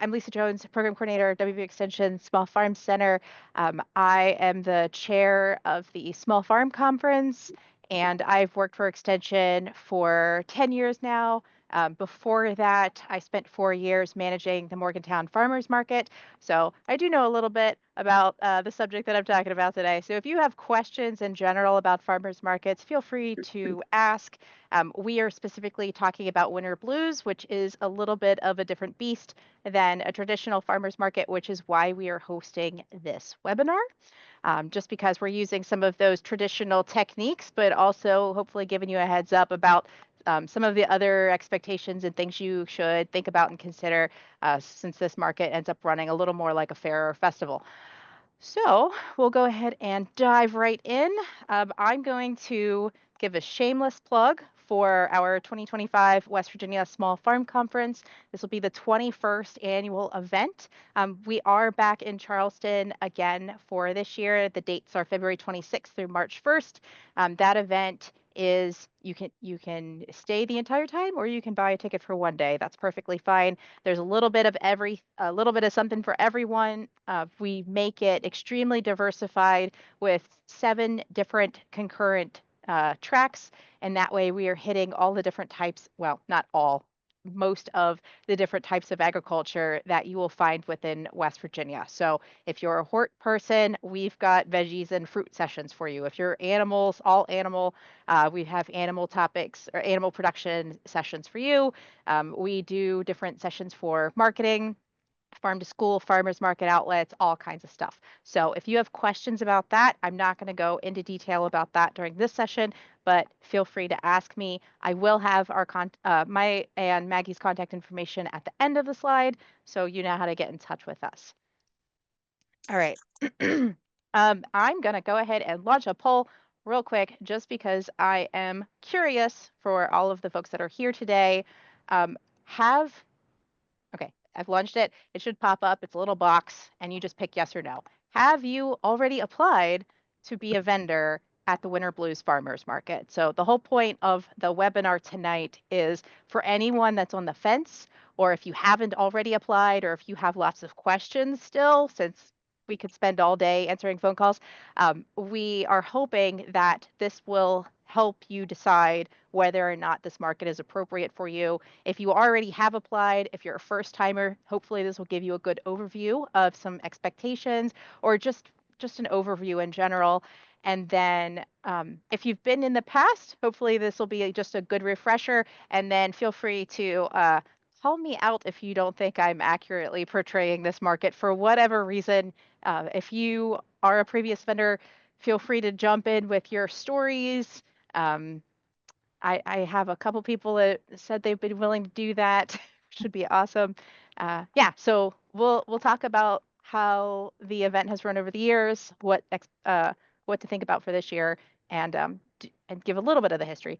I'm Lisa Jones, Program Coordinator, WV Extension Small Farm Center. I am the chair of the Small Farm Conference, and I've worked for Extension for 10 years now. Before that, I spent 4 years managing the Morgantown Farmers Market. So I do know a little bit about the subject that I'm talking about today. So if you have questions in general about farmers markets, feel free to ask. We are specifically talking about winter blues, which is a little bit of a different beast than a traditional farmers market, which is why we are hosting this webinar. Just because we're using some of those traditional techniques, but also hopefully giving you a heads up about some of the other expectations and things you should think about and consider since this market ends up running a little more like a fair or festival. So we'll go ahead and dive right in. I'm going to give a shameless plug for our 2025 West Virginia Small Farm Conference. This will be the 21st annual event. We are back in Charleston again for this year. The dates are February 26th through March 1st. That event is you can stay the entire time, or you can buy a ticket for one day. That's perfectly fine. There's a little bit of something for everyone. We make it extremely diversified with 7 different concurrent tracks, and that way we are hitting all the different types, well, not all, most of the different types of agriculture that you will find within West Virginia. So if you're a hort person, we've got veggies and fruit sessions for you. If you're animals, all animal, we have animal topics or animal production sessions for you. We do different sessions for marketing, farm to school, farmers market outlets, all kinds of stuff. So if you have questions about that, I'm not going to go into detail about that during this session, but feel free to ask me. I will have my and Maggie's contact information at the end of the slide, so you know how to get in touch with us. All right. I'm going to go ahead and launch a poll real quick, just because I am curious for all of the folks that are here today. Okay, I've launched it. It should pop up. It's a little box, and you just pick yes or no. Have you already applied to be a vendor at the Winter Blues Farmers Market? So the whole point of the webinar tonight is for anyone that's on the fence, or if you haven't already applied, or if you have lots of questions still, since we could spend all day answering phone calls, we are hoping that this will help you decide whether or not this market is appropriate for you. If you already have applied, if you're a first timer, hopefully this will give you a good overview of some expectations, or just an overview in general. And then if you've been in the past, hopefully this will be just a good refresher. And then feel free to call me out if you don't think I'm accurately portraying this market for whatever reason. If you are a previous vendor, feel free to jump in with your stories. I have a couple people that said they've been willing to do that. Should be awesome. Yeah, so we'll talk about how the event has run over the years, what to think about for this year, and and give a little bit of the history.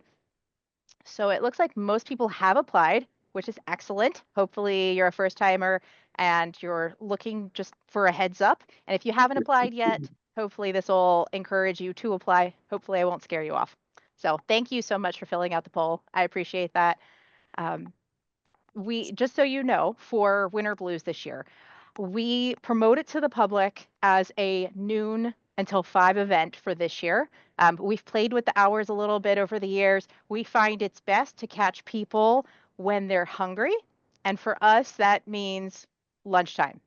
So it looks like most people have applied, which is excellent. Hopefully you're a first timer and you're looking just for a heads up. And if you haven't applied yet, hopefully this will encourage you to apply. Hopefully I won't scare you off. So thank you so much for filling out the poll. I appreciate that. We, just so you know, for Winter Blues this year, we promote it to the public as a noon until 5 event for this year. We've played with the hours a little bit over the years. We find it's best to catch people when they're hungry. And for us, that means lunchtime.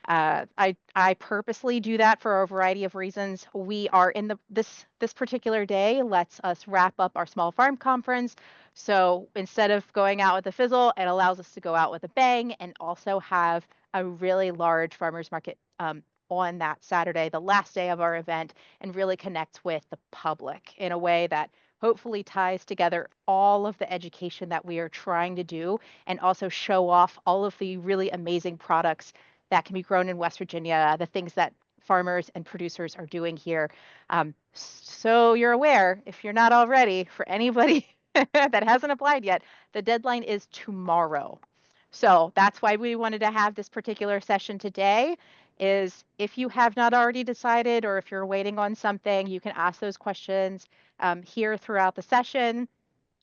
I purposely do that for a variety of reasons. We are in this particular day lets us wrap up our small farm conference. So instead of going out with a fizzle, it allows us to go out with a bang and also have a really large farmers market on that Saturday, the last day of our event, and really connect with the public in a way that hopefully ties together all of the education that we are trying to do, and also show off all of the really amazing products that can be grown in West Virginia, the things that farmers and producers are doing here. So you're aware, if you're not already, for anybody that hasn't applied yet, the deadline is tomorrow. So that's why we wanted to have this particular session today, is if you have not already decided, or if you're waiting on something, you can ask those questions here throughout the session.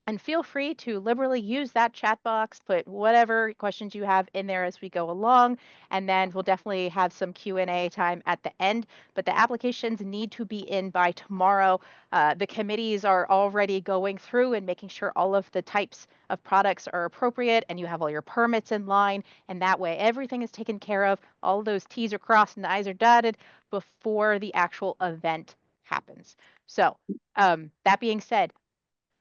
And feel free to liberally use that chat box, put whatever questions you have in there as we go along, and then we'll definitely have some Q&A time at the end. But the applications need to be in by tomorrow. The committees are already going through and making sure all of the types of products are appropriate and you have all your permits in line. And that way everything is taken care of. All of those T's are crossed and the I's are dotted before the actual event happens. So that being said,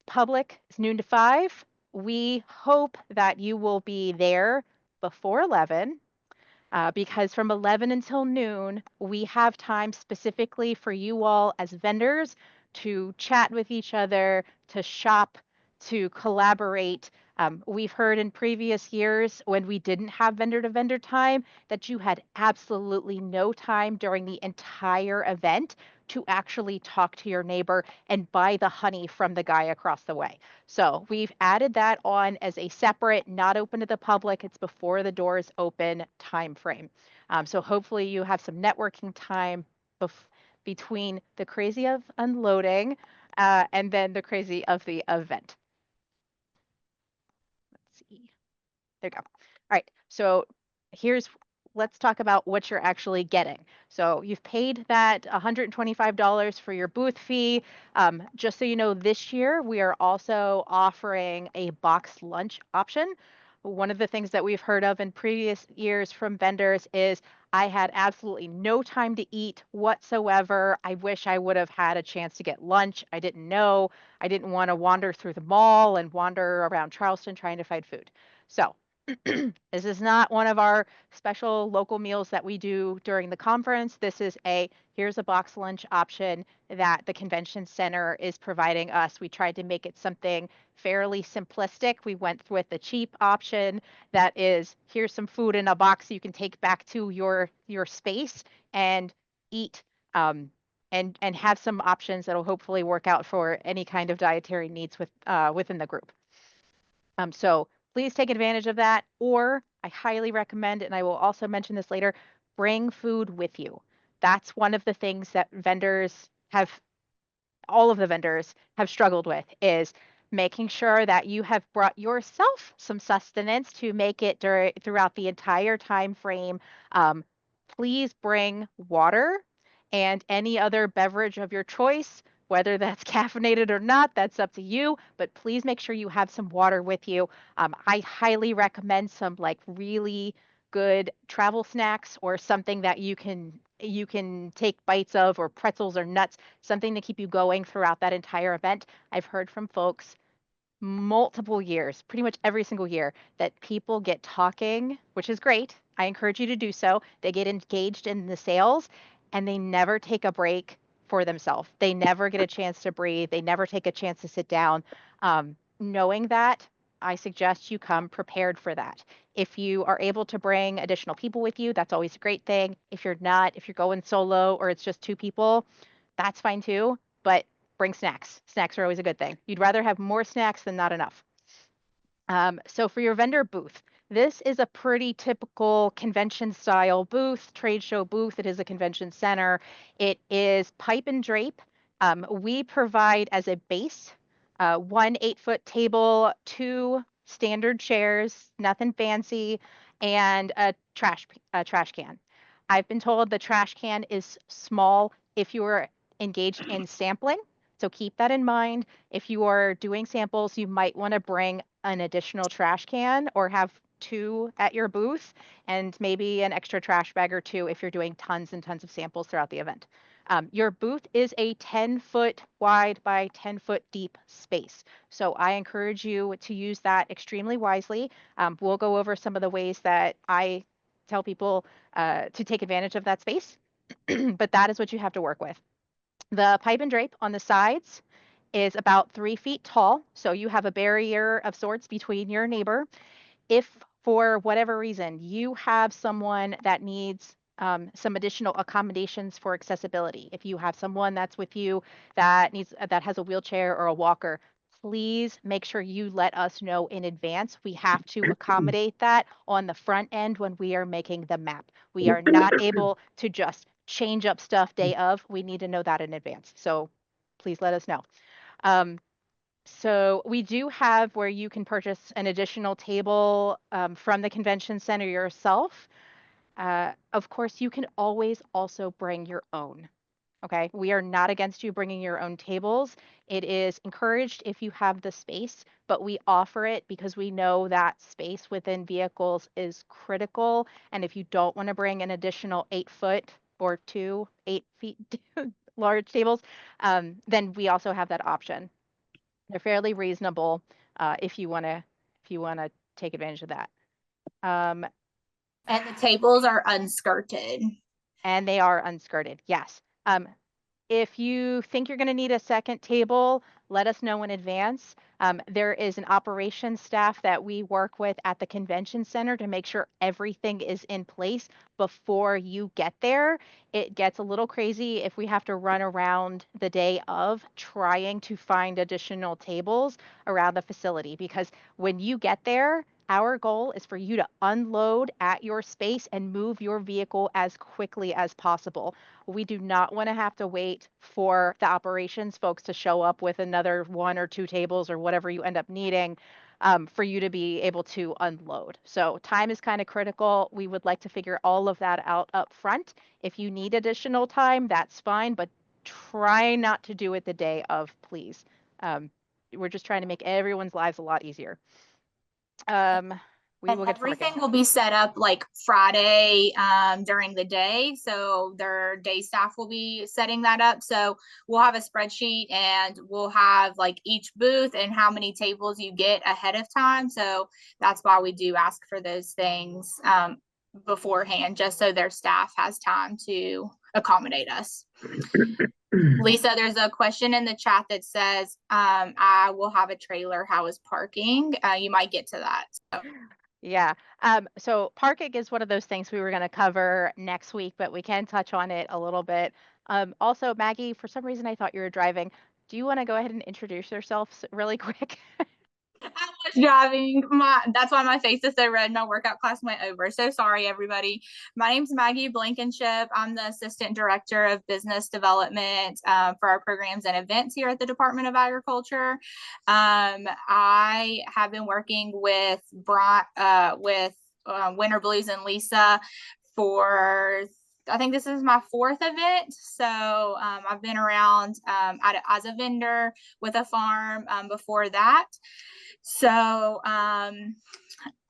public is noon to 5. We hope that you will be there before 11 because from 11 until noon, we have time specifically for you all as vendors to chat with each other, to shop, to collaborate. We've heard in previous years when we didn't have vendor to vendor time that you had absolutely no time during the entire event to actually talk to your neighbor and buy the honey from the guy across the way. So we've added that on as a separate, not open to the public. It's before the doors open time frame. So hopefully you have some networking time between the crazy of unloading and then the crazy of the event. Let's see. There you go. All right. So let's talk about what you're actually getting. So you've paid that $125 for your booth fee. Just so you know, this year we are also offering a box lunch option. One of the things that we've heard of in previous years from vendors is I had absolutely no time to eat whatsoever. I wish I would have had a chance to get lunch. I didn't know. I didn't want to wander through the mall and wander around Charleston trying to find food. So this is not one of our special local meals that we do during the conference. This is here's a box lunch option that the convention center is providing us. We tried to make it something fairly simplistic. We went with the cheap option that is here's some food in a box you can take back to your space and eat and have some options that'll hopefully work out for any kind of dietary needs within the group. So please take advantage of that. Or I highly recommend, and I will also mention this later, bring food with you. That's one of the things that all of the vendors have struggled with is making sure that you have brought yourself some sustenance to make it throughout the entire time frame. Please bring water and any other beverage of your choice, whether that's caffeinated or not, that's up to you, but please make sure you have some water with you. I highly recommend some like really good travel snacks or something that you can take bites of, or pretzels or nuts, something to keep you going throughout that entire event. I've heard from folks multiple years, pretty much every single year, that people get talking, which is great. I encourage you to do so. They get engaged in the sales and they never take a break for themselves. They never get a chance to breathe. They never take a chance to sit down. Knowing that, I suggest you come prepared for that. If you are able to bring additional people with you, that's always a great thing. If you're not, if you're going solo or it's just 2 people, that's fine too. But bring snacks. Snacks are always a good thing. You'd rather have more snacks than not enough. So for your vendor booth, this is a pretty typical convention style booth, trade show booth. It is a convention center. It is pipe and drape. We provide as a base 1 8-foot table, 2 standard chairs, nothing fancy, and a trash can. I've been told the trash can is small if you are engaged in sampling. So keep that in mind. If you are doing samples, you might want to bring an additional trash can or have 2 at your booth and maybe an extra trash bag or 2 if you're doing tons and tons of samples throughout the event. Your booth is a 10-foot wide by 10-foot deep space. So I encourage you to use that extremely wisely. We'll go over some of the ways that I tell people to take advantage of that space, but that is what you have to work with. The pipe and drape on the sides is about 3 feet tall, so you have a barrier of sorts between your neighbor. If for whatever reason you have someone that needs some additional accommodations for accessibility, if you have someone that's with you that has a wheelchair or a walker, please make sure you let us know in advance. We have to accommodate that on the front end when we are making the map. We are not able to just change up stuff day of. We need to know that in advance. So please let us know. So we do have where you can purchase an additional table from the convention center yourself. Of course, you can always also bring your own. Okay, we are not against you bringing your own tables. It is encouraged if you have the space, but we offer it because we know that space within vehicles is critical. And if you don't want to bring an additional 8 foot or 8 feet large tables, then we also have that option. They're fairly reasonable if you want to take advantage of that. Um, And the tables are unskirted. and they are unskirted, yes. If you think you're going to need a second table, let us know in advance. There is an operations staff that we work with at the convention center to make sure everything is in place before you get there. It gets a little crazy if we have to run around the day of trying to find additional tables around the facility, because when you get there, our goal is for you to unload at your space and move your vehicle as quickly as possible. We do not want to have to wait for the operations folks to show up with another 1 or 2 tables or whatever you end up needing for you to be able to unload. So time is kind of critical. We would like to figure all of that out up front. If you need additional time, that's fine, but try not to do it the day of, please. We're just trying to make everyone's lives a lot easier. We And will get to everything parking. will be set up like Friday during the day. So their day staff will be setting that up. So we'll have a spreadsheet and we'll have like each booth and how many tables you get ahead of time. So that's why we do ask for those things beforehand, just so their staff has time to accommodate us. Lisa, there's a question in the chat that says, I will have a trailer. How is parking? You might get to that. So. Yeah. So parking is one of those things we were going to cover next week, but we can touch on it a little bit. Also, Maggie, for some reason I thought you were driving. Do you want to go ahead and introduce yourself really quick? I was driving. That's why my face is so red. My workout class went over. So sorry, everybody. My name's Maggie Blankenship. I'm the Assistant Director of Business Development for our programs and events here at the Department of Agriculture. I have been working with Winter Blues and Lisa for, I think this is my 4th event. So I've been around as a vendor with a farm before that. So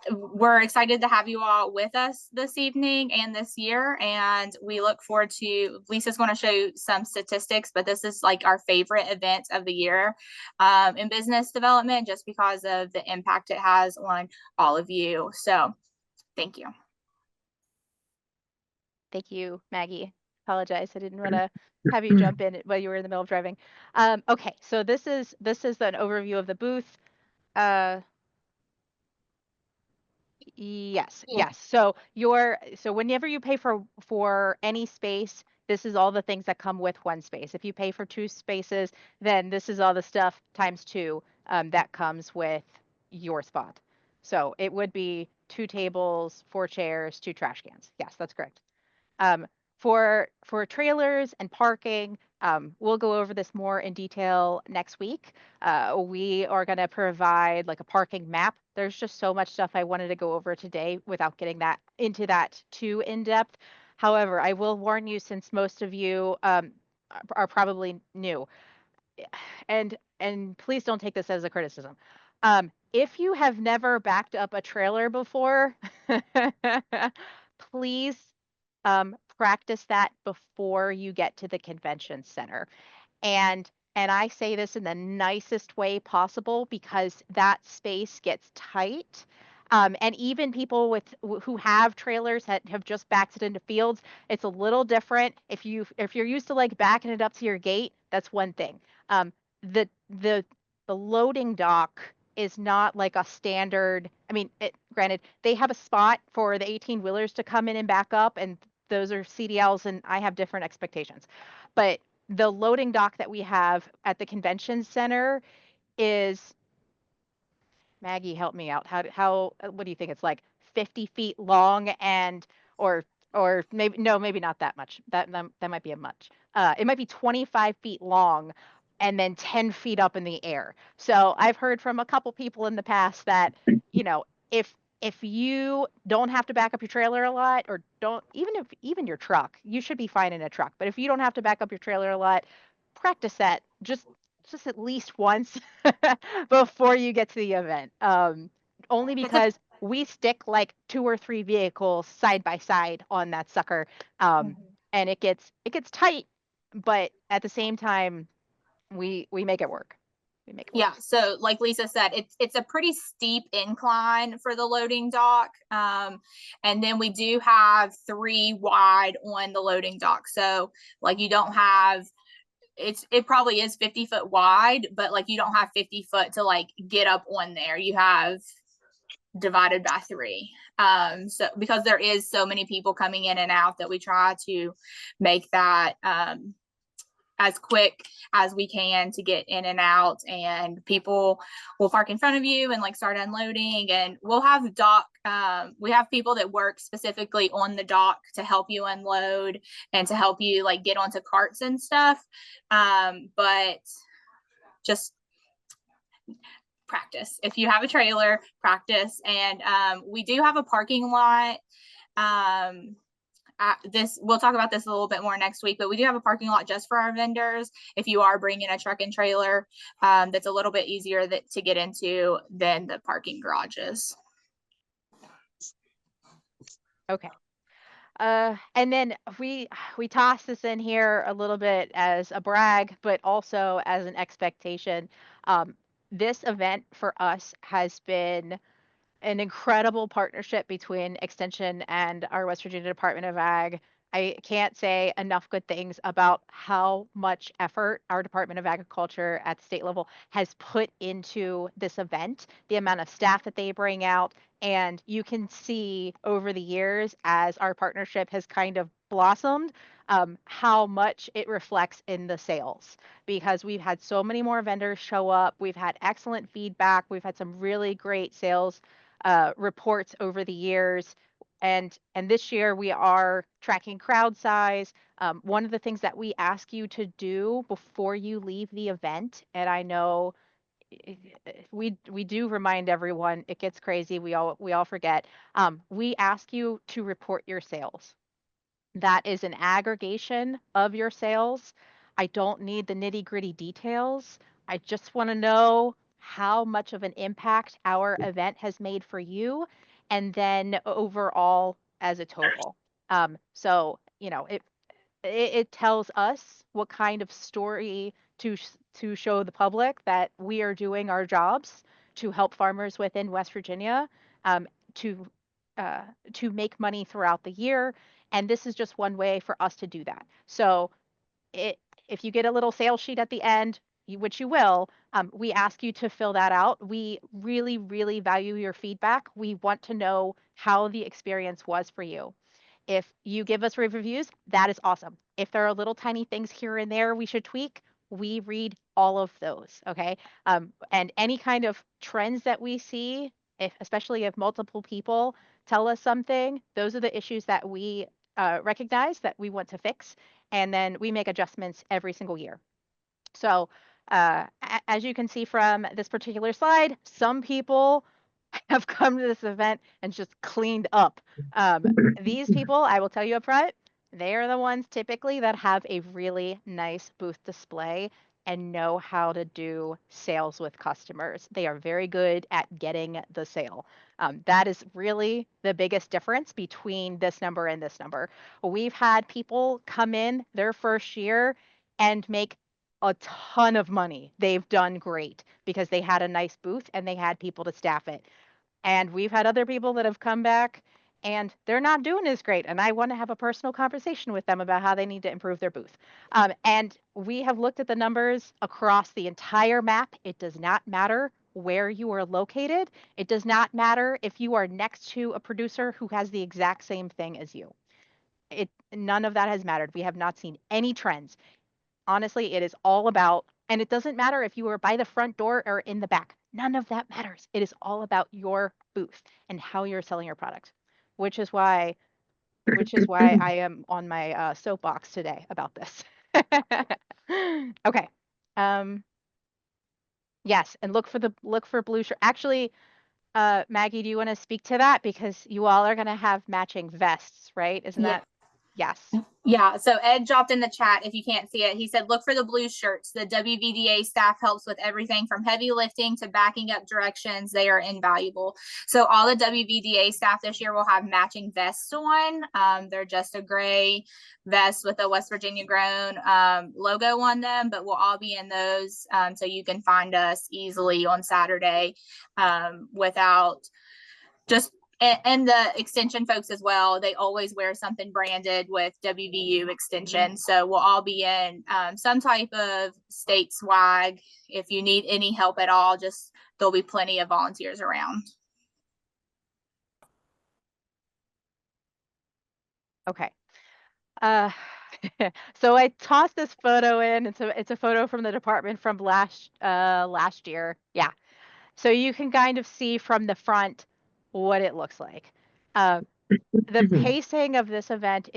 we're excited to have you all with us this evening and this year. And we look forward to, Lisa's going to show you some statistics, but this is like our favorite event of the year in business development, just because of the impact it has on all of you. So thank you. Thank you, Maggie. Apologize. I didn't want to have you jump in while you were in the middle of driving. Okay, so this is an overview of the booth. Yes. So whenever you pay for any space, this is all the things that come with one space. If you pay for 2 spaces, then this is all the stuff times 2 that comes with your spot. So it would be 2 tables, 4 chairs, 2 trash cans. Yes, that's correct. Um, for trailers and parking, we'll go over this more in detail next week. We are going to provide like a parking map. There's just so much stuff I wanted to go over today without getting that into that too in depth. However, I will warn you, since most of you are probably new, and please don't take this as a criticism. If you have never backed up a trailer before, please practice that before you get to the convention center. And I say this in the nicest way possible, because that space gets tight. And even people who have trailers that have just backed it into fields, it's a little different. If you're used to like backing it up to your gate, that's one thing. The the the loading dock is not like a standard. I mean, granted, they have a spot for the 18 wheelers to come in and back up, and those are CDLs, and I have different expectations. But the loading dock that we have at the convention center is, Maggie, help me out. How what do you think? It's like 50 feet long, and or maybe, no, maybe not that much. That might be a much. It might be 25 feet long, and then 10 feet up in the air. So I've heard from a couple people in the past that, you know, if you don't have to back up your trailer a lot, or don't, even your truck, you should be fine in a truck. But if you don't have to back up your trailer a lot, practice that just at least once before you get to the event. Only It's a because we stick like 2 or 3 vehicles side by side on that sucker, and it gets tight, but at the same time, we make it work. We make it work. Yeah, so like Lisa said, it's a pretty steep incline for the loading dock. And then we do have 3 wide on the loading dock. So like you don't have it probably is 50 foot wide, but like you don't have 50 foot to like get up on there. You have divided by 3. So because there is so many people coming in and out, that we try to make that as quick as we can to get in and out, and people will park in front of you and like start unloading, and we'll have we have people that work specifically on the dock to help you unload and to help you like get onto carts and stuff. But just practice. If you have a trailer, practice. And we do have a parking lot. We'll talk about this a little bit more next week, but we do have a parking lot just for our vendors. If you are bringing a truck and trailer, that's a little bit easier to get into than the parking garages. Okay. And then we toss this in here a little bit as a brag, but also as an expectation. This event for us has been an incredible partnership between Extension and our West Virginia Department of Ag. I can't say enough good things about how much effort our Department of Agriculture at the state level has put into this event, the amount of staff that they bring out. And you can see over the years, as our partnership has kind of blossomed, how much it reflects in the sales, because we've had so many more vendors show up. We've had excellent feedback. We've had some really great sales reports over the years. And this year we are tracking crowd size. One of the things that we ask you to do before you leave the event, and I know we do remind everyone, it gets crazy. We all forget. We ask you to report your sales. That is an aggregation of your sales. I don't need the nitty-gritty details. I just want to know how much of an impact our event has made for you, and then overall as a total. So, it tells us what kind of story to show the public, that we are doing our jobs to help farmers within West Virginia, um, to to make money throughout the year, and this is just one way for us to do that. So it if you get a little sales sheet at the end, which you will, we ask you to fill that out. We really, really value your feedback. We want to know how the experience was for you. If you give us reviews, that is awesome. If there are little tiny things here and there we should tweak, we read all of those. Okay. And any kind of trends that we see, especially if multiple people tell us something, those are the issues that we recognize that we want to fix. And then we make adjustments every single year. So, as you can see from this particular slide, some people have come to this event and just cleaned up. These people, I will tell you up front, they are the ones typically that have a really nice booth display and know how to do sales with customers. They are very good at getting the sale. That is really the biggest difference between this number and this number. We've had people come in their first year and make a ton of money. They've done great because they had a nice booth and they had people to staff it. And we've had other people that have come back and they're not doing as great. And I want to have a personal conversation with them about how they need to improve their booth. And we have looked at the numbers across the entire map. It does not matter where you are located. It does not matter if you are next to a producer who has the exact same thing as you. None of that has mattered. We have not seen any trends. Honestly, it is all about, and it doesn't matter if you are by the front door or in the back. None of that matters. It is all about your booth and how you're selling your product, which is why I am on my soapbox today about this. Okay. Yes, and look for blue shirt. Actually, Maggie, do you want to speak to that? Because you all are going to have matching vests, right? Isn't Yeah. that? Yes. Yeah, so Ed dropped in the chat if you can't see it. He said, look for the blue shirts. The WVDA staff helps with everything from heavy lifting to backing up directions. They are invaluable. So all the WVDA staff this year will have matching vests on. They're just a gray vest with a West Virginia grown logo on them, but we'll all be in those. So you can find us easily on Saturday without just and the extension folks as well, they always wear something branded with WVU extension. So we'll all be in some type of state swag. If you need any help at all, just there'll be plenty of volunteers around. Okay. So I tossed this photo in. It's a photo from the department from last year. Yeah. So you can kind of see from the front what it looks like. The pacing of this event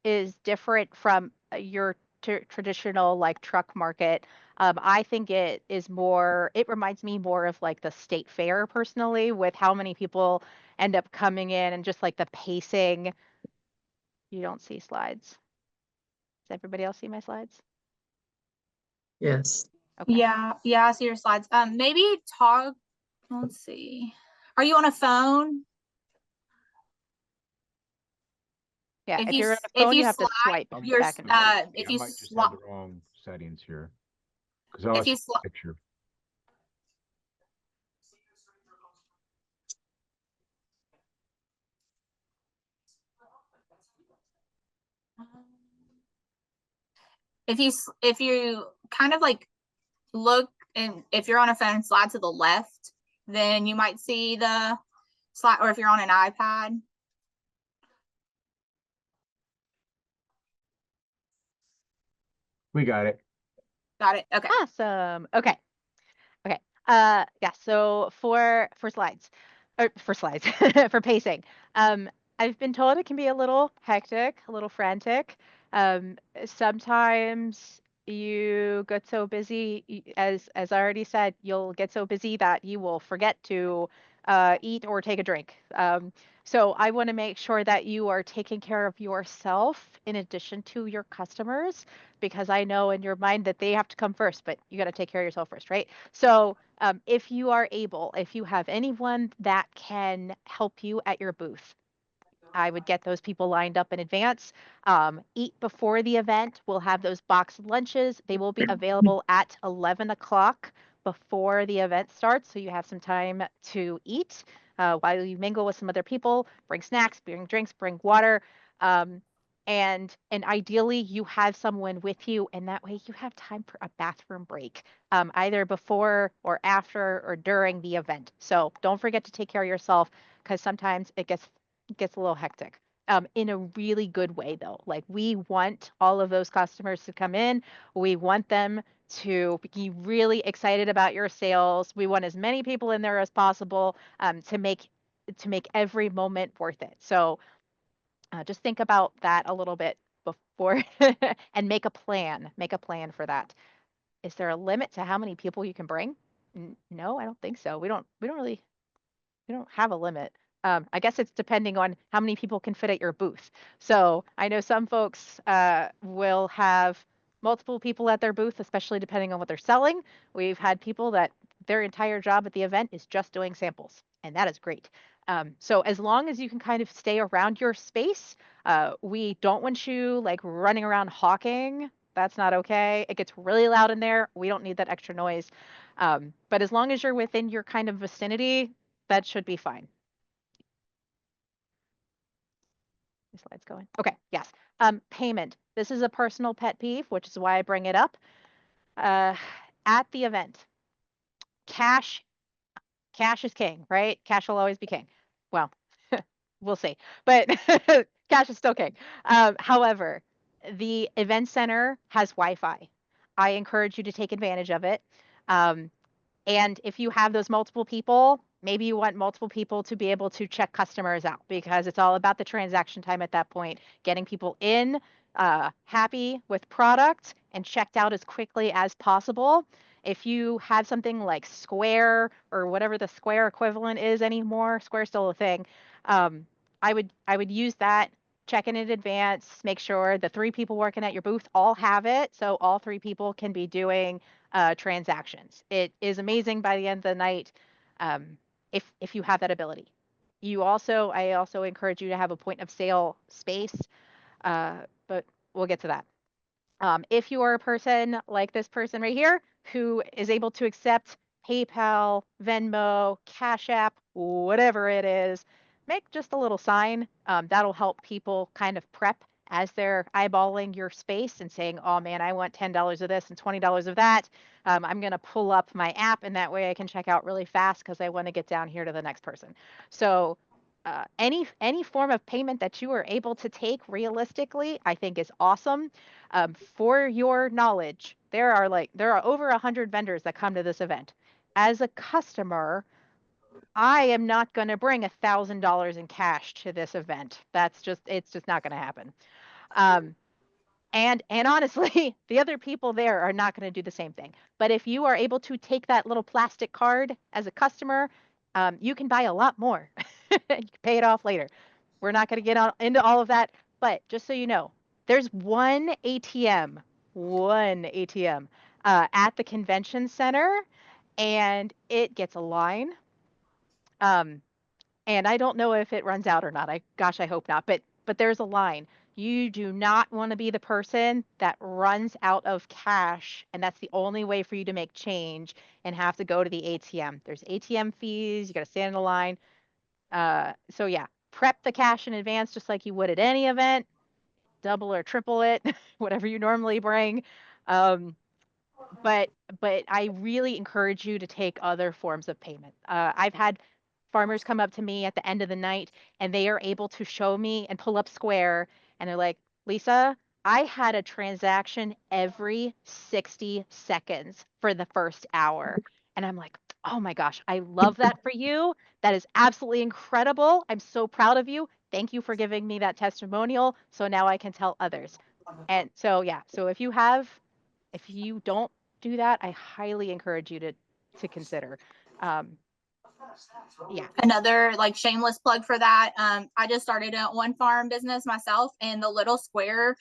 is different from your traditional like truck market. I think it is more. It reminds me more of like the state fair personally, with how many people end up coming in and just like the pacing. You don't see slides. Does everybody else see my slides? Yes. Okay. Yeah, I see your slides. Maybe talk. Let's see. Are you on a phone? Yeah. If If you you're on a if phone, you you have to slide swipe your back and forth. if I you might just slide have the wrong settings here. Because I if lost you the picture. if you kind of like look, and if you're on a phone, slide to the left, then you might see the slide, or if you're on an iPad. We got it. Got it. Okay. Awesome. Okay. Okay. Yeah, so for slides, or for slides, for pacing, I've been told it can be a little hectic, a little frantic. Sometimes you get so busy, as I already said, you'll get so busy that you will forget to eat or take a drink. So I want to make sure that you are taking care of yourself in addition to your customers, because I know in your mind that they have to come first, but you got to take care of yourself first, right? So if you are able, if you have anyone that can help you at your booth, I would get those people lined up in advance. Eat before the event. We'll have those boxed lunches. They will be available at 11 o'clock before the event starts. So you have some time to eat while you mingle with some other people. Bring snacks, bring drinks, bring water. And ideally you have someone with you, and that way you have time for a bathroom break, either before or after or during the event. So don't forget to take care of yourself, because sometimes it gets a little hectic. In a really good way though. Like, we want all of those customers to come in. We want them to be really excited about your sales. We want as many people in there as possible, to make every moment worth it. So just think about that a little bit before and make a plan. Make a plan for that. Is there a limit to how many people you can bring? No, I don't think so. We don't have a limit. I guess it's depending on how many people can fit at your booth. So I know some folks will have multiple people at their booth, especially depending on what they're selling. We've had people that their entire job at the event is just doing samples, and that is great. So as long as you can kind of stay around your space, we don't want you like running around hawking. That's not okay. It gets really loud in there. We don't need that extra noise. But as long as you're within your kind of vicinity, that should be fine. The slide's going. Okay, yes. Payment. This is a personal pet peeve, which is why I bring it up. At the event, cash is king, right? Cash will always be king. Well, we'll see, but cash is still king. However, the event center has Wi-Fi. I encourage you to take advantage of it. And if you have those multiple people, maybe you want multiple people to be able to check customers out, because it's all about the transaction time at that point, getting people in happy with product and checked out as quickly as possible. If you have something like Square or whatever the Square equivalent is anymore, Square's still a thing. I would use that, check in advance, make sure the 3 people working at your booth all have it, so all 3 people can be doing transactions. It is amazing by the end of the night, if you have that ability. I also encourage you to have a point of sale space, but we'll get to that. If you are a person like this person right here who is able to accept PayPal, Venmo, Cash App, whatever it is, make just a little sign. That'll help people kind of prep as they're eyeballing your space and saying, oh man, I want $10 of this and $20 of that. I'm going to pull up my app and that way I can check out really fast because I want to get down here to the next person. So any form of payment that you are able to take realistically, I think is awesome. For your knowledge, there are over 100 vendors that come to this event. As a customer, I am not going to bring $1,000 in cash to this event. It's just not going to happen. And honestly, the other people there are not going to do the same thing. But if you are able to take that little plastic card as a customer, you can buy a lot more. You can pay it off later. We're not going to get into all of that, but just so you know, there's one ATM at the convention center, and it gets a line. And I don't know if it runs out or not. I hope not. But there's a line. You do not want to be the person that runs out of cash, and that's the only way for you to make change and have to go to the ATM. There's ATM fees. You got to stand in the line. So yeah, prep the cash in advance just like you would at any event. Double or triple it, whatever you normally bring. Um, but I really encourage you to take other forms of payment. I've had farmers come up to me at the end of the night and they are able to show me and pull up Square and they're like, Lisa, I had a transaction every 60 seconds for the first hour. And I'm like, oh my gosh, I love that for you. That is absolutely incredible. I'm so proud of you. Thank you for giving me that testimonial. So now I can tell others. And so, yeah, so if you don't do that, I highly encourage you to consider. Yeah. Another like shameless plug for that. I just started a one farm business myself, and the little Square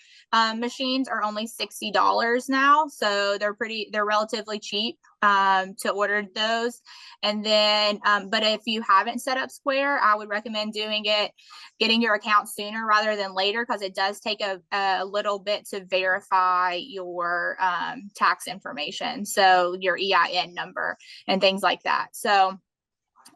machines are only $60 now, so they're relatively cheap to order those. And then, but if you haven't set up Square, I would recommend getting your account sooner rather than later, because it does take a little bit to verify your tax information, so your EIN number and things like that. So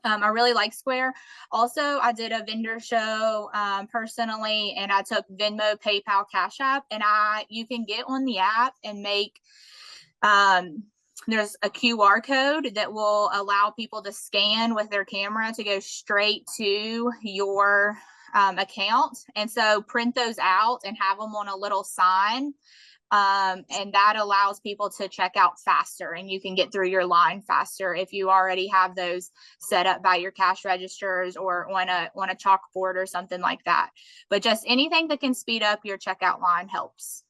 I really like Square. Also, I did a vendor show personally, and I took Venmo, PayPal, Cash App, and you can get on the app and make there's a QR code that will allow people to scan with their camera to go straight to your account. And so print those out and have them on a little sign. And that allows people to check out faster, and you can get through your line faster if you already have those set up by your cash registers or on a chalkboard or something like that. But just anything that can speed up your checkout line helps.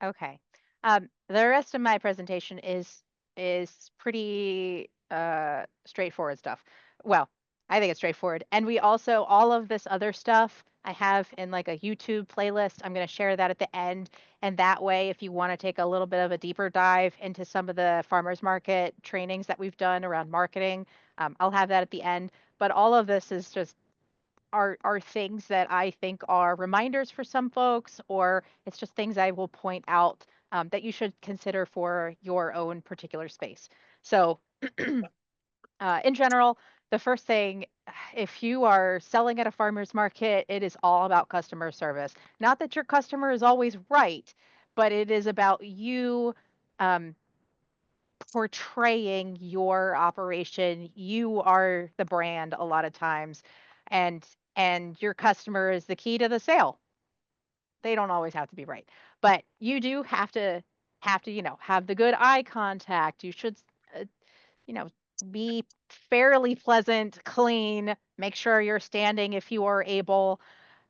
Okay. The rest of my presentation is pretty straightforward stuff. Well, I think it's straightforward. And we also, all of this other stuff I have in like a YouTube playlist. I'm going to share that at the end. And that way, if you want to take a little bit of a deeper dive into some of the farmers market trainings that we've done around marketing, I'll have that at the end. But all of this is just are things that I think are reminders for some folks, or it's just things I will point out that you should consider for your own particular space. So in general, the first thing, if you are selling at a farmer's market, it is all about customer service. Not that your customer is always right, but it is about you portraying your operation. You are the brand a lot of times, and your customer is the key to the sale. They don't always have to be right, but you do have to have the good eye contact. You should, uh, be fairly pleasant, clean, make sure you're standing if you are able,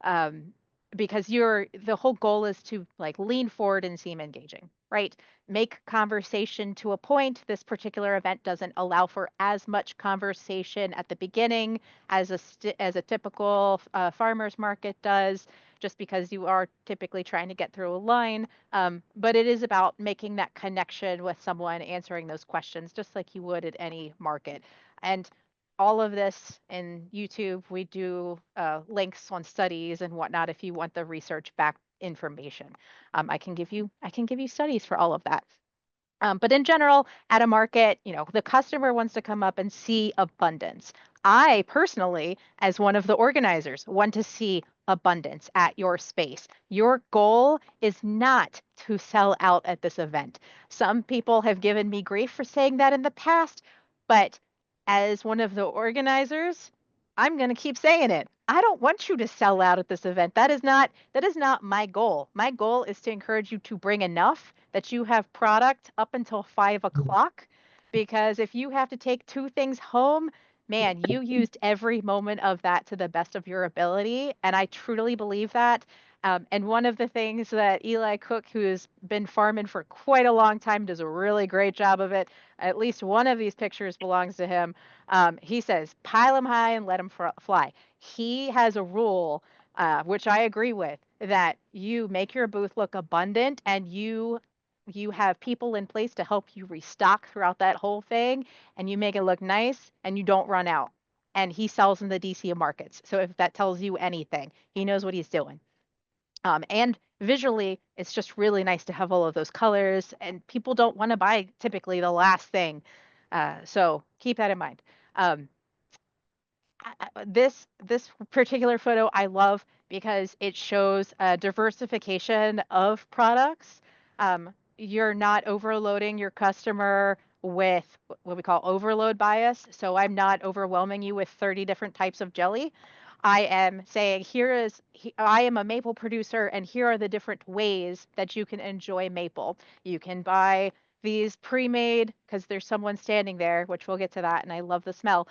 um, because the whole goal is to like lean forward and seem engaging, right? Make conversation to a point. This particular event doesn't allow for as much conversation at the beginning as as a typical farmer's market does, just because you are typically trying to get through a line. But it is about making that connection with someone, answering those questions, just like you would at any market. And all of this in YouTube, we do links on studies and whatnot if you want the research back information. I can give you studies for all of that. But in general, at a market, the customer wants to come up and see abundance. I personally, as one of the organizers, want to see abundance at your space. Your goal is not to sell out at this event. Some people have given me grief for saying that in the past, but as one of the organizers, I'm going to keep saying it. I don't want you to sell out at this event. That is not my goal. My goal is to encourage you to bring enough that you have product up until 5 o'clock. Because if you have to take 2 things home, man, you used every moment of that to the best of your ability. And I truly believe that. And one of the things that Eli Cook, who's been farming for quite a long time, does a really great job of it. At least one of these pictures belongs to him. He says, pile them high and let them fly. He has a rule, which I agree with, that you make your booth look abundant and you have people in place to help you restock throughout that whole thing, and you make it look nice and you don't run out. And he sells in the DC markets. So if that tells you anything, he knows what he's doing. And visually, it's just really nice to have all of those colors, and people don't want to buy typically the last thing. So keep that in mind. Um, this particular photo I love because it shows a diversification of products. You're not overloading your customer with what we call overload bias. So I'm not overwhelming you with 30 different types of jelly. I am saying I am a maple producer, and here are the different ways that you can enjoy maple. You can buy these pre-made, because there's someone standing there, which we'll get to that, and I love the smell,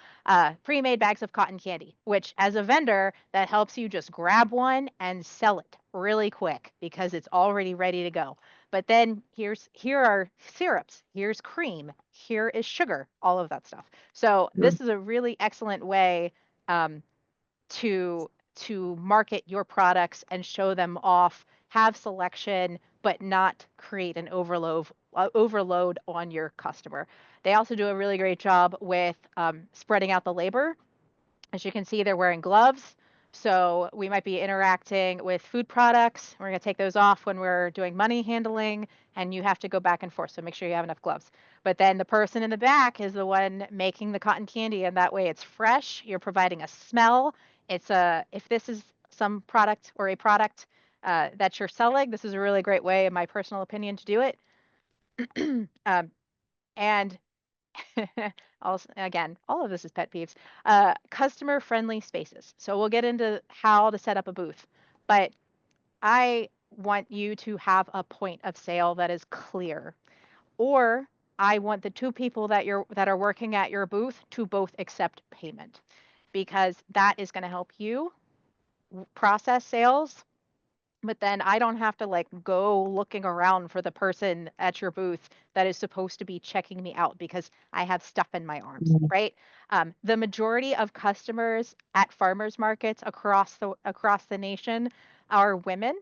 pre-made bags of cotton candy, which as a vendor, that helps you just grab one and sell it really quick because it's already ready to go. But then here are syrups, here's cream, here is sugar, all of that stuff. So this is a really excellent way um, to market your products and show them off, have selection, but not create an overload on your customer. They also do a really great job with spreading out the labor. As you can see, they're wearing gloves. So we might be interacting with food products. We're going to take those off when we're doing money handling, and you have to go back and forth. So make sure you have enough gloves. But then the person in the back is the one making the cotton candy, and that way it's fresh. You're providing a smell. If this is some product or a product that you're selling, this is a really great way, in my personal opinion, to do it. And also, again, all of this is pet peeves. Customer friendly spaces. So we'll get into how to set up a booth, but I want you to have a point of sale that is clear, or I want the 2 people that are working at your booth to both accept payment, because that is going to help you process sales. But then I don't have to like go looking around for the person at your booth that is supposed to be checking me out because I have stuff in my arms, right? The majority of customers at farmers markets across the nation are women,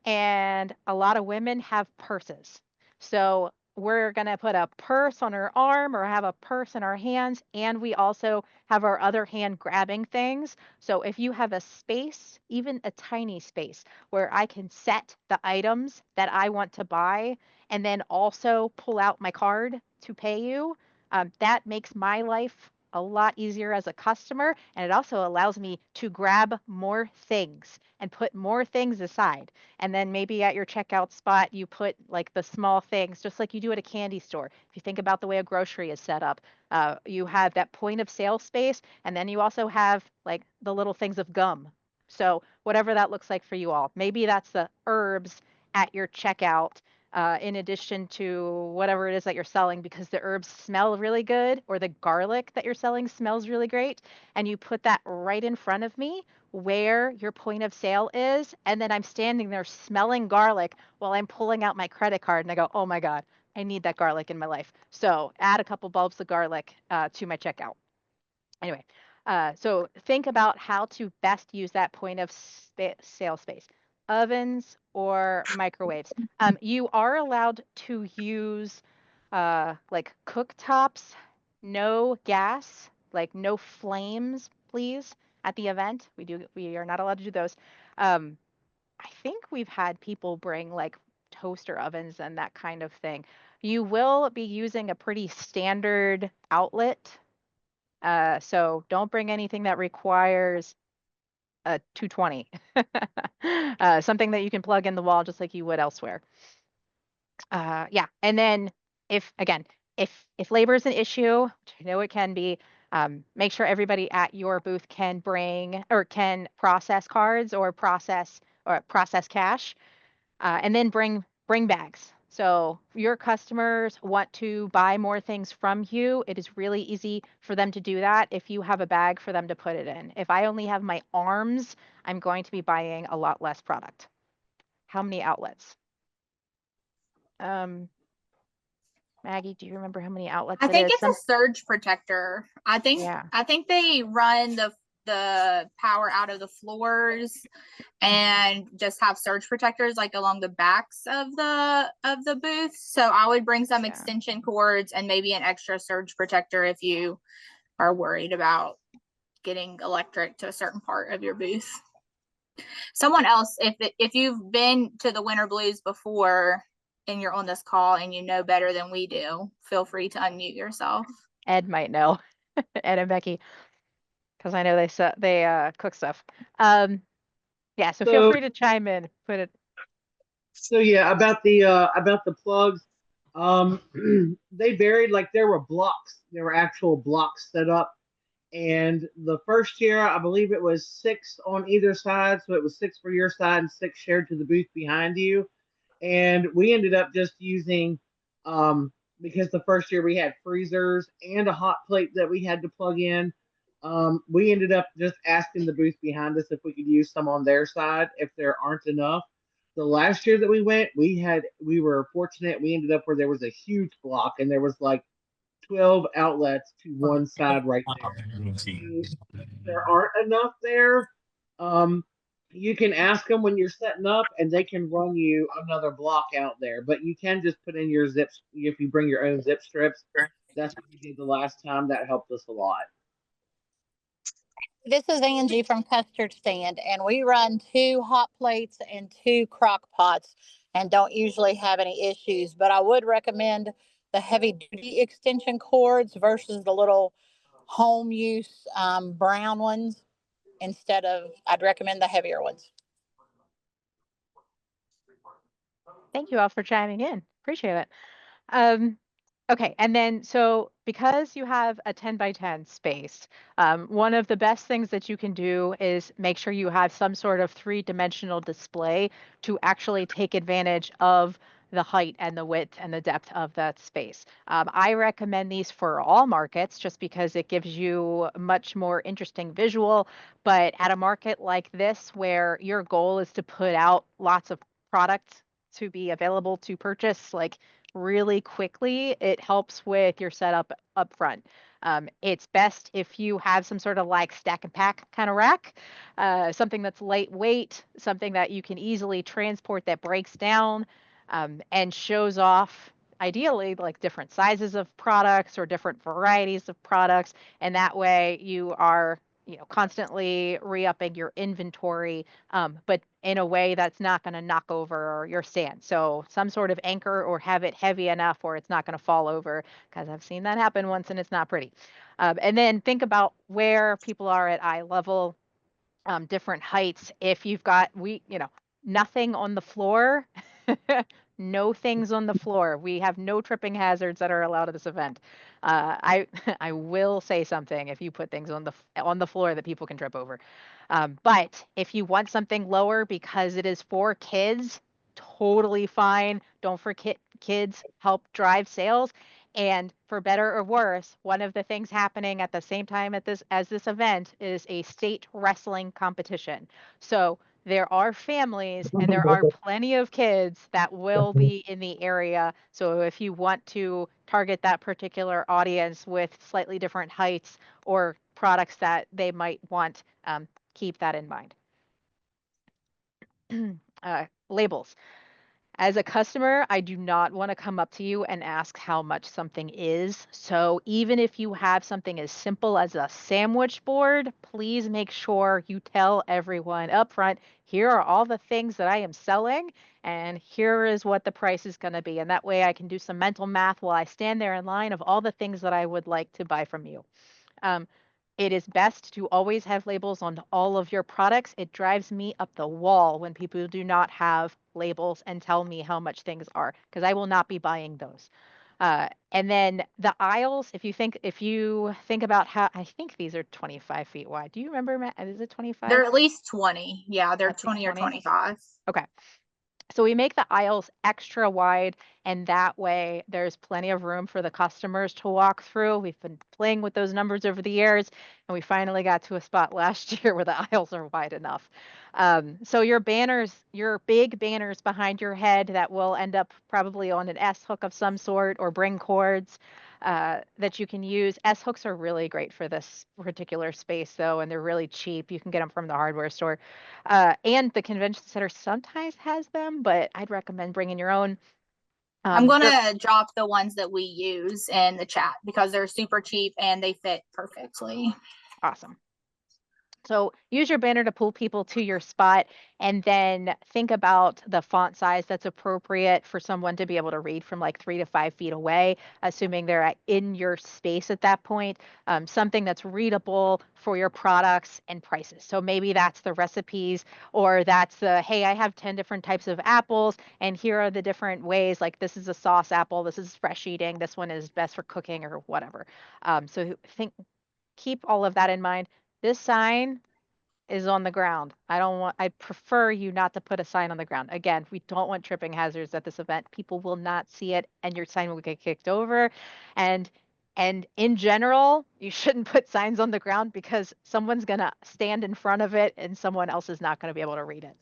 and a lot of women have purses. So we're going to put a purse on her arm or have a purse in our hands, and we also have our other hand grabbing things. So if you have a space, even a tiny space, where I can set the items that I want to buy and then also pull out my card to pay you, that makes my life a lot easier as a customer, and it also allows me to grab more things and put more things aside. And then maybe at your checkout spot, you put like the small things, just like you do at a candy store. If you think about the way a grocery is set up, you have that point of sale space, and then you also have like the little things of gum. So whatever that looks like for you all, maybe that's the herbs at your checkout. in addition to whatever it is that you're selling, because the herbs smell really good or the garlic that you're selling smells really great. And you put that right in front of me where your point of sale is. And then I'm standing there smelling garlic while I'm pulling out my credit card. And I go, oh my God, I need that garlic in my life. So add a couple bulbs of garlic to my checkout. Anyway, so think about how to best use that point of sale space. Ovens or microwaves. You are allowed to use like cooktops, no gas, like no flames, please, at the event. We are not allowed to do those. I think we've had people bring like toaster ovens and that kind of thing. You will be using a pretty standard outlet, so don't bring anything that requires a 220. Something that you can plug in the wall just like you would elsewhere. Yeah, and then if labor is an issue, which I know it can be, make sure everybody at your booth can bring or can process cards or process cash, and then bring bags. So your customers want to buy more things from you. It is really easy for them to do that if you have a bag for them to put it in. If I only have my arms, I'm going to be buying a lot less product. How many outlets? Maggie, do you remember how many outlets I it think is? it's a surge protector. Yeah. I think they run the power out of the floors and just have surge protectors like along the backs of the booth. So I would bring some Yeah. extension cords and maybe an extra surge protector if you are worried about getting electric to a certain part of your booth. Someone else, if you've been to the Winter Blues before and you're on this call and you know better than we do, feel free to unmute yourself. Ed might know. Ed and Becky, because I know they cook stuff. Yeah, so feel free to chime in. Put it. So yeah, about the plugs, they varied. Like there were blocks, there were actual blocks set up, and the first year I believe it was 6 on either side, so it was 6 for your side and 6 shared to the booth behind you. And we ended up just using, because the first year we had freezers and a hot plate that we had to plug in. We ended up just asking the booth behind us if we could use some on their side if there aren't enough. The last year that we went, we were fortunate. We ended up where there was a huge block and there was like 12 outlets to one side right there. If there aren't enough there, you can ask them when you're setting up and they can run you another block out there. But you can just put in your zips if you bring your own zip strips. That's what we did the last time. That helped us a lot. This is Angie from Custard Stand, and we run 2 hot plates and 2 crock pots and don't usually have any issues. But I would recommend the heavy duty extension cords versus the little home use brown ones. I'd recommend the heavier ones. Thank you all for chiming in. Appreciate it. Okay, and then so because you have a 10 by 10 space, one of the best things that you can do is make sure you have some sort of 3-dimensional display to actually take advantage of the height and the width and the depth of that space. I recommend these for all markets just because it gives you a much more interesting visual. But at a market like this, where your goal is to put out lots of product to be available to purchase, like really quickly, it helps with your setup up front. It's best if you have some sort of like stack and pack kind of rack, something that's lightweight, something that you can easily transport that breaks down, and shows off ideally like different sizes of products or different varieties of products. And that way you are constantly re-upping your inventory, but in a way that's not going to knock over your stand. So some sort of anchor or have it heavy enough where it's not going to fall over, because I've seen that happen once and it's not pretty. And then think about where people are at eye level, different heights. If you've got, nothing on the floor, no things on the floor. We have no tripping hazards that are allowed at this event. I I will say something if you put things on the floor that people can trip over. But if you want something lower because it is for kids, totally fine. Don't forget kids help drive sales. And for better or worse, one of the things happening at the same time at this event is a state wrestling competition. So there are families and there are plenty of kids that will be in the area. So if you want to target that particular audience with slightly different heights or products that they might want, keep that in mind. Labels. As a customer, I do not want to come up to you and ask how much something is. So even if you have something as simple as a sandwich board, please make sure you tell everyone up front, here are all the things that I am selling, and here is what the price is going to be. And that way I can do some mental math while I stand there in line of all the things that I would like to buy from you. It is best to always have labels on all of your products. It drives me up the wall when people do not have labels and tell me how much things are, because I will not be buying those. And then the aisles, if you think about how, I think these are 25 feet wide. Do you remember, Matt? Is it 25? They're at least 20. Yeah, they're At least 20 or 20? 25. Okay. So we make the aisles extra wide, and that way there's plenty of room for the customers to walk through. We've been playing with those numbers over the years, and we finally got to a spot last year where the aisles are wide enough. So your banners, your big banners behind your head that will end up probably on an S hook of some sort or bring cords that you can use. S hooks are really great for this particular space, though, and they're really cheap. You can get them from the hardware store. And the convention center sometimes has them, but I'd recommend bringing your own. I'm They're gonna drop the ones that we use in the chat because they're super cheap and they fit perfectly. awesome. So use your banner to pull people to your spot, and then think about the font size that's appropriate for someone to be able to read from like 3 to 5 feet away, assuming they're in your space at that point. Something that's readable for your products and prices. So maybe that's the recipes, or that's the, hey, I have 10 different types of apples, and here are the different ways. Like this is a sauce apple, this is fresh eating, this one is best for cooking or whatever. So keep all of that in mind. This sign is on the ground. I prefer you not to put a sign on the ground. Again, we don't want tripping hazards at this event. People will not see it and your sign will get kicked over. And in general, you shouldn't put signs on the ground because someone's going to stand in front of it and someone else is not going to be able to read it.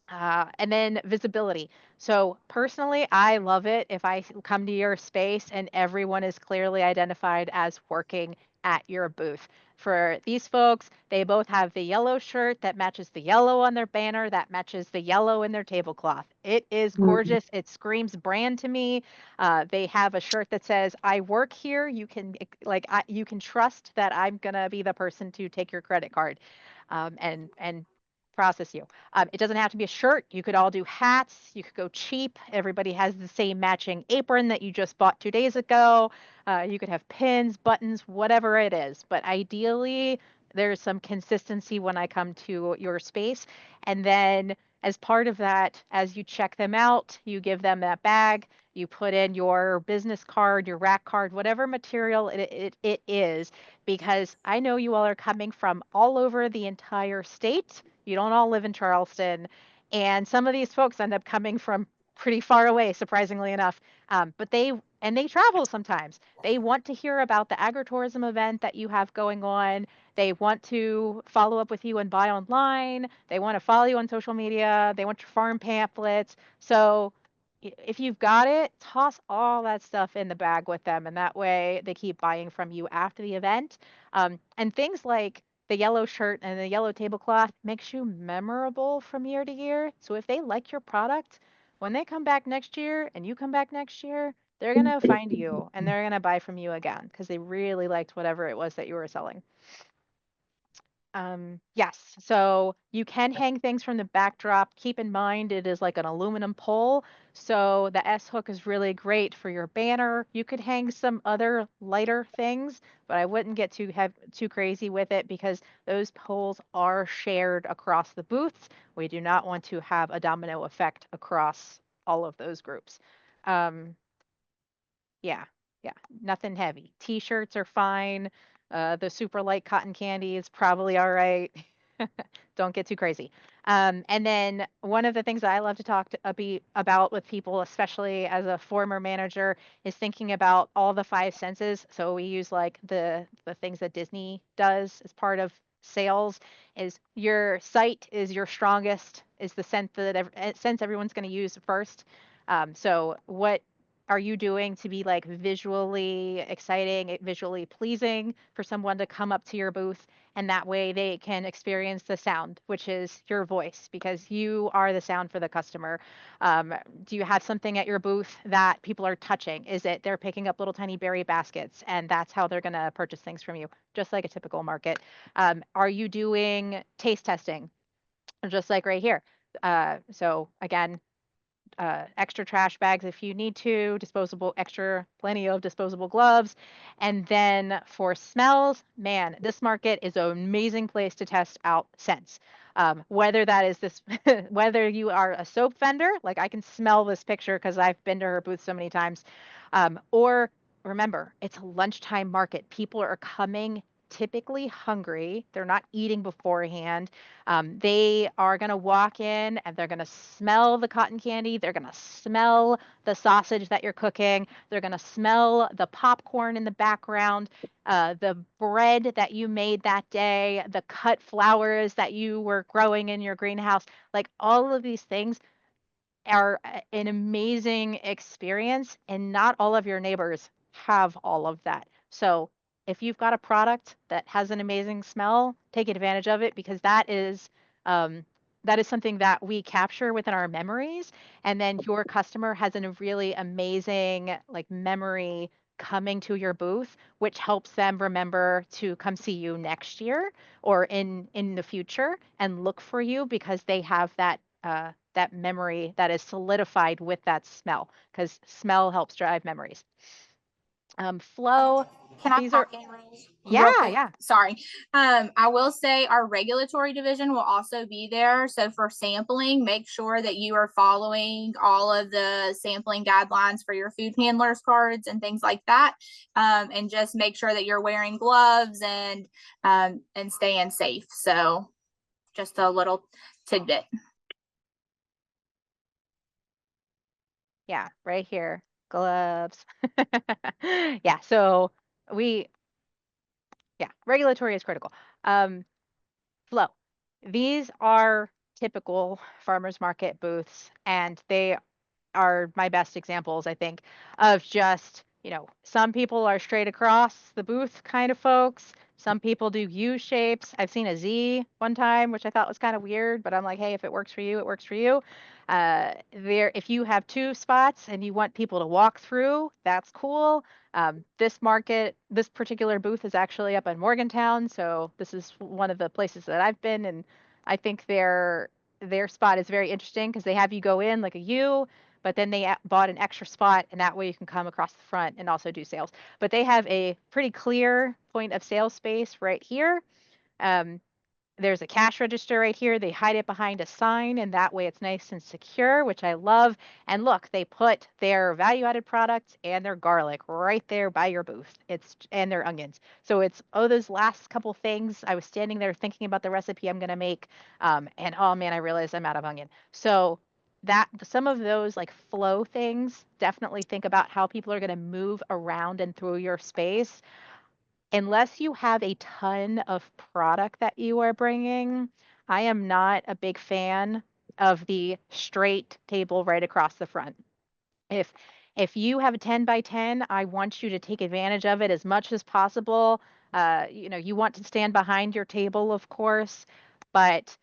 And then visibility. So personally, I love it if I come to your space and everyone is clearly identified as working at your booth. For these folks, they both have the yellow shirt that matches the yellow on their banner, that matches the yellow in their tablecloth. It is gorgeous. It screams brand to me. They have a shirt that says, "I work here. You can you can trust that I'm gonna be the person to take your credit card, and process you." It doesn't have to be a shirt. You could all do hats. You could go cheap. Everybody has the same matching apron that you just bought 2 days ago. You could have pins, buttons, whatever it is. But ideally, there's some consistency when I come to your space. And then as part of that, as you check them out, you give them that bag. You put in your business card, your rack card, whatever material it is, because I know you all are coming from all over the entire state. You don't all live in Charleston. And some of these folks end up coming from pretty far away, surprisingly enough. But they travel sometimes. They want to hear about the agritourism event that you have going on. They want to follow up with you and buy online. They want to follow you on social media. They want your farm pamphlets. So if you've got it, toss all that stuff in the bag with them. And that way they keep buying from you after the event. And things like the yellow shirt and the yellow tablecloth makes you memorable from year to year. So if they like your product, when they come back next year and you come back next year, they're going to find you and they're going to buy from you again because they really liked whatever it was that you were selling. Yes, so you can hang things from the backdrop. Keep in mind it is like an aluminum pole, so the S hook is really great for your banner. You could hang some other lighter things, but I wouldn't get too crazy with it because those poles are shared across the booths. We do not want to have a domino effect across all of those groups. Yeah, yeah, nothing heavy. T-shirts are fine. The super light cotton candy is probably all right. Don't get too crazy. And then one of the things that I love to talk about with people, especially as a former manager, is thinking about all the five senses. So we use like the things that Disney does as part of sales. Is your sight is your strongest, is the sense that sense everyone's going to use first. So what are you doing to be like visually exciting, visually pleasing for someone to come up to your booth? And that way they can experience the sound, which is your voice, because you are the sound for the customer. Do you have something at your booth that people are touching? Is it they're picking up little tiny berry baskets and that's how they're going to purchase things from you, just like a typical market? Are you doing taste testing? Just like right here. So again, extra trash bags if you need to, plenty of disposable gloves. And then for smells, man, this market is an amazing place to test out scents. Whether that is this, whether you are a soap vendor, like I can smell this picture because I've been to her booth so many times, or remember, it's a lunchtime market. People are coming typically hungry. They're not eating beforehand. They are going to walk in and they're going to smell the cotton candy. They're going to smell the sausage that you're cooking. They're going to smell the popcorn in the background, the bread that you made that day, the cut flowers that you were growing in your greenhouse. Like all of these things are an amazing experience, and not all of your neighbors have all of that. So if you've got a product that has an amazing smell, take advantage of it, because um, that is something that we capture within our memories. And then your customer has a really amazing like memory coming to your booth, which helps them remember to come see you next year or in the future and look for you, because they have that memory that is solidified with that smell, because smell helps drive memories. Flow, Can I these are, pop in real yeah, quick? yeah. Sorry. I will say our regulatory division will also be there. So for sampling, make sure that you are following all of the sampling guidelines for your food handlers cards and things like that. And just make sure that you're wearing gloves and staying safe. So just a little tidbit. Yeah, right here. Gloves. Yeah, so we, yeah, regulatory is critical. Flow. These are typical farmers market booths, and they are my best examples, I think, of just, some people are straight across the booth kind of folks. Some people do U shapes. I've seen a Z one time, which I thought was kind of weird, but I'm like, hey, if it works for you, it works for you. If you have two spots and you want people to walk through, that's cool. This particular booth is actually up in Morgantown, so this is one of the places that I've been, and I think their spot is very interesting because they have you go in like a U, but then they bought an extra spot, and that way you can come across the front and also do sales. But they have a pretty clear point of sale space right here. Um, there's a cash register right here. They hide it behind a sign, and that way it's nice and secure, which I love. And look, they put their value-added products and their garlic right there by your booth. And their onions. So it's, those last couple things. I was standing there thinking about the recipe I'm gonna make, and oh man, I realized I'm out of onion. So that some of those like flow things, definitely think about how people are gonna move around and through your space. Unless you have a ton of product that you are bringing, I am not a big fan of the straight table right across the front. If if you have a 10 by 10, I want you to take advantage of it as much as possible. You want to stand behind your table, of course, but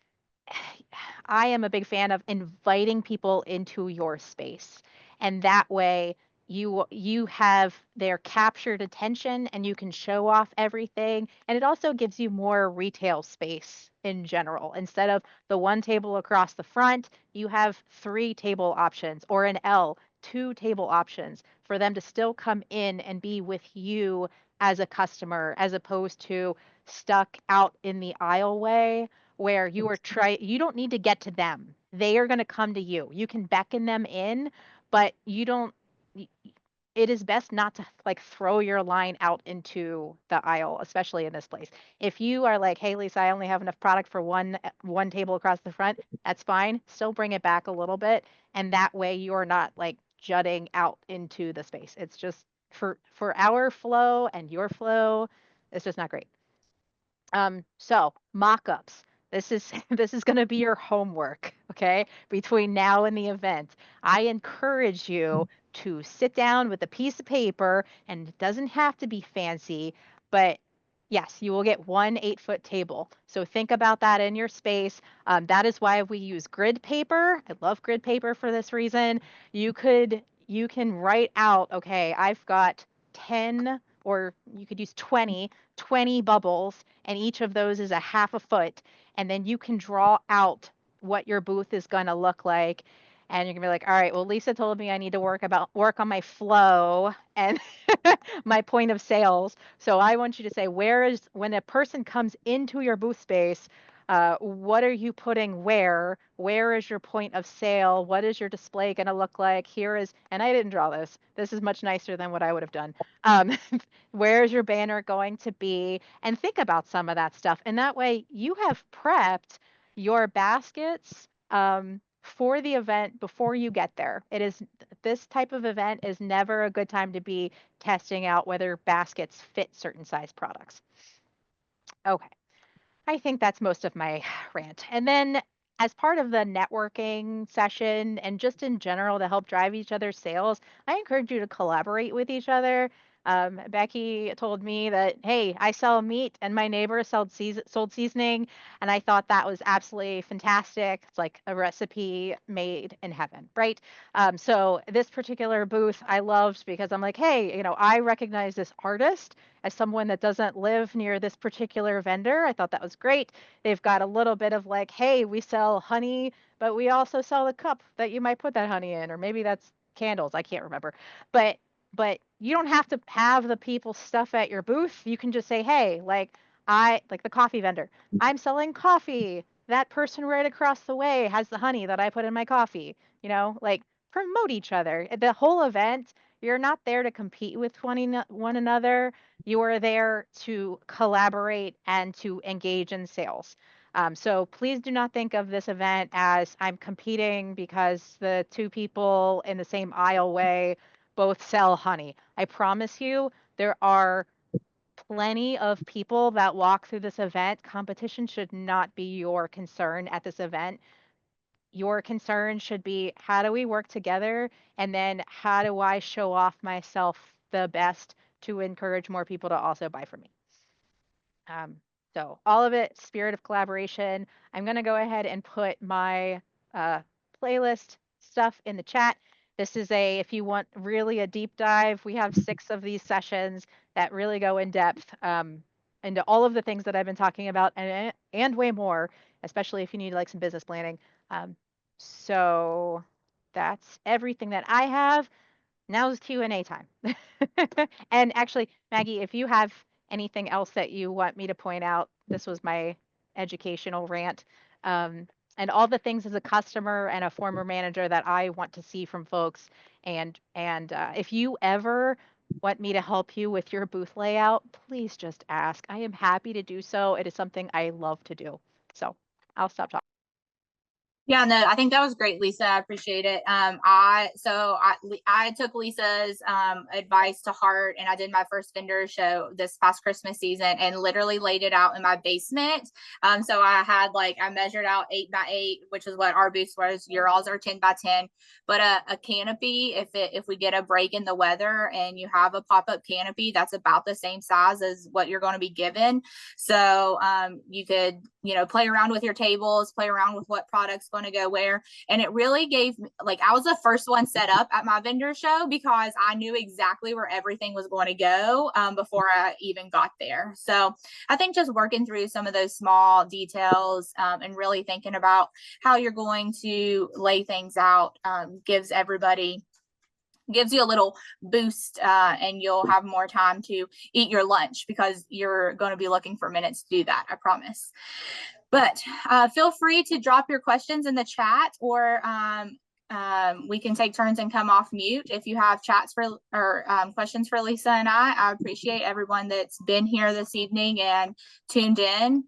I am a big fan of inviting people into your space. And that way you have their captured attention and you can show off everything. And it also gives you more retail space in general. Instead of the one table across the front, you have three table options, or an L, two table options for them to still come in and be with you as a customer, as opposed to stuck out in the aisleway where you don't need to get to them. They are going to come to you. You can beckon them in, but you don't it is best not to like throw your line out into the aisle, especially in this place. If you are like, hey, Lisa, I only have enough product for one table across the front, that's fine. Still bring it back a little bit, and that way you're not like jutting out into the space. It's just for our flow and your flow, it's just not great. So mock-ups. This is this is going to be your homework, okay? Between now and the event, I encourage you to sit down with a piece of paper, and it doesn't have to be fancy, but yes, you will get one 8-foot table. So think about that in your space. That is why we use grid paper. I love grid paper for this reason. You can write out, okay, I've got 10, or you could use 20 bubbles, and each of those is a half a foot. And then you can draw out what your booth is going to look like. And you're gonna be like, all right, well, Lisa told me I need to work on my flow and my point of sales. So I want you to say, when a person comes into your booth space, what are you putting where? Where is your point of sale? What is your display going to look like? Here is, and I didn't draw this. This is much nicer than what I would have done. Where is your banner going to be? And think about some of that stuff. And that way you have prepped your baskets for the event before you get there. This type of event is never a good time to be testing out whether baskets fit certain size products. Okay. I think that's most of my rant. And then as part of the networking session and just in general to help drive each other's sales, I encourage you to collaborate with each other. Becky told me that, hey, I sell meat and my neighbor sold seasoning. And I thought that was absolutely fantastic. It's like a recipe made in heaven, right? So this particular booth I loved because I'm like, hey, I recognize this artist as someone that doesn't live near this particular vendor. I thought that was great. They've got a little bit of like, hey, we sell honey, but we also sell a cup that you might put that honey in, or maybe that's candles. I can't remember. But you don't have to have the people stuff at your booth. You can just say, hey, like the coffee vendor, I'm selling coffee. That person right across the way has the honey that I put in my coffee. Like promote each other. The whole event, you're not there to compete with one another. You are there to collaborate and to engage in sales. So please do not think of this event as I'm competing because the two people in the same aisleway both sell honey. I promise you, there are plenty of people that walk through this event. Competition should not be your concern at this event. Your concern should be, how do we work together? And then how do I show off myself the best to encourage more people to also buy from me? So all of it, spirit of collaboration. I'm going to go ahead and put my playlist stuff in the chat. This is if you want really a deep dive, we have 6 of these sessions that really go in depth into all of the things that I've been talking about and way more, especially if you need like some business planning. So that's everything that I have. Now's Q&A time. And actually, Maggie, if you have anything else that you want me to point out, this was my educational rant. And all the things as a customer and a former manager that I want to see from folks. And if you ever want me to help you with your booth layout, please just ask. I am happy to do so. It is something I love to do. So I'll stop talking. Yeah, no, I think that was great, Lisa. I appreciate it. I took Lisa's advice to heart, and I did my first vendor show this past Christmas season and literally laid it out in my basement. So I had I measured out 8 by 8, which is what our booth was. Your alls are 10 by 10, but a canopy, if we get a break in the weather and you have a pop-up canopy, that's about the same size as what you're going to be given. So you could play around with your tables, play around with what products going to go where. And it really gave me, I was the first one set up at my vendor show because I knew exactly where everything was going to go before I even got there. So I think just working through some of those small details and really thinking about how you're going to lay things out gives you a little boost and you'll have more time to eat your lunch because you're going to be looking for minutes to do that, I promise. But feel free to drop your questions in the chat or we can take turns and come off mute. If you have chats for or questions for Lisa and I appreciate everyone that's been here this evening and tuned in.